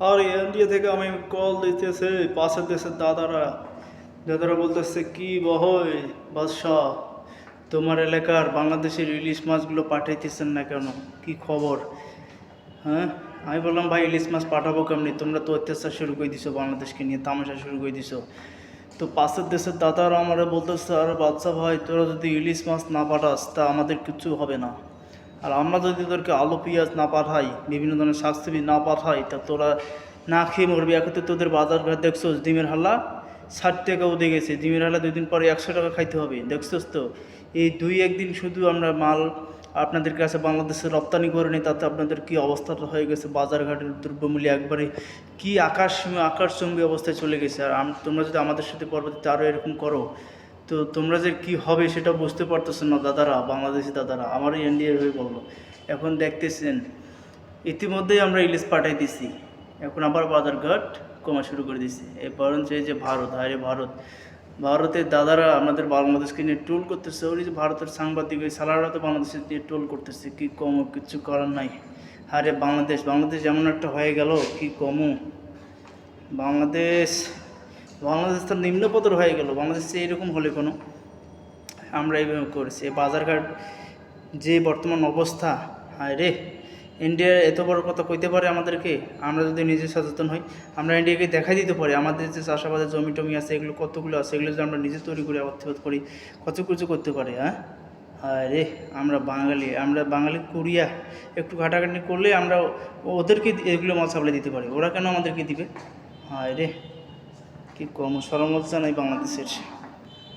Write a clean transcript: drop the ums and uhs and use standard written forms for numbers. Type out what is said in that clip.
আর India থেকে আমি call দিতেছে পাশের দেশের দাদারা। দাদারা বলতেছে কি বহই বাদশাহ, তোমার এলাকার বাংলাদেশের ইলিশ মাছগুলো পাঠাইতেছেন না কেন, কি খবর? হ্যাঁ, আমি বললাম ভাই ইলিশ মাছ পাঠাবো কেমনি, তোমরা তো অত্যাচার শুরু করে দিছো, বাংলাদেশকে নিয়ে তামাশা শুরু করে দিছো। তো পাশের দেশের দাদারা আমারে বলতেছে আর বাচ্চা ভাই, তোরা যদি ইলিশ মাছ না পাঠাস তা আমাদের কিছু হবে না। আর আমরা যদি তোদেরকে আলু পেঁয়াজ না পাঠাই, বিভিন্ন ধরনের শাকসবজি না পাঠাই, তা তোরা না খেয়ে মরবি। এখন তো তোদের বাজারঘাট দেখছো, ডিমের হাল্লা 60 টাকা উঠে গেছে, ডিমের হাল্লা 2 দিন পরে 100 টাকা খাইতে হবে, দেখছোস তো। এই 2-1 দিন শুধু আমরা মাল আপনাদের কাছে বাংলাদেশে রপ্তানি করে নিই, তাতে আপনাদের কী অবস্থাটা হয়ে গেছে, বাজারঘাটের দ্রব্যমূল্য একবারে কি আকাশচুম্বী অবস্থায় চলে গেছে। আর তোমরা যদি আমাদের সাথে পরবর্তীতে আরও এরকম করো, তো তোমরা যে কি হবে সেটা বুঝতে পারতেছো না দাদারা, বাংলাদেশি দাদারা। আমারই ইন্ডিয়ার হয়ে বললো। এখন দেখতেছেন ইতিমধ্যেই আমরা ইলিশ পাঠাই দিছি, এখন আবার বাজারঘাট কমা শুরু করে দিছি। বরঞ্চ এই যে ভারত, আরে ভারতের দাদারা আমাদের বাংলাদেশকে নিয়ে ট্রোল করতেছে। ওই যে ভারতের সাংবাদিক ওই সালারা তো বাংলাদেশে নিয়ে ট্রোল করতেছে, কি কম, কিছু করার নাই। আরে বাংলাদেশ এমন একটা হয়ে গেল, কি কমু। বাংলাদেশ তো নিম্নপদর হয়ে গেল। বাংলাদেশে এরকম হলে কোনো, আমরা এইভাবে করেছি বাজারঘাট যে বর্তমান অবস্থা। হায় রে, ইন্ডিয়া এত বড় কথা কইতে পারে আমাদেরকে। আমরা যদি নিজে সচেতন হই, আমরা ইন্ডিয়াকে দেখাই দিতে পারি আমাদের যে চাষাবাদের জমি টমি আছে, এগুলো কতগুলো আছে, এগুলো যদি আমরা নিজে তৈরি করে আবাদ করি, কত কিছু করতে পারি। হ্যাঁ, হায় রে, আমরা বাঙালি কুড়িয়া একটু ঘাটাঘাটি করলে আমরা ওদেরকে এগুলো মাল সাপ্লাই দিতে পারি, ওরা কেন আমাদেরকে দিবে? হায় রে, কি কম শরম লজ্জা নাই বাংলাদেশের।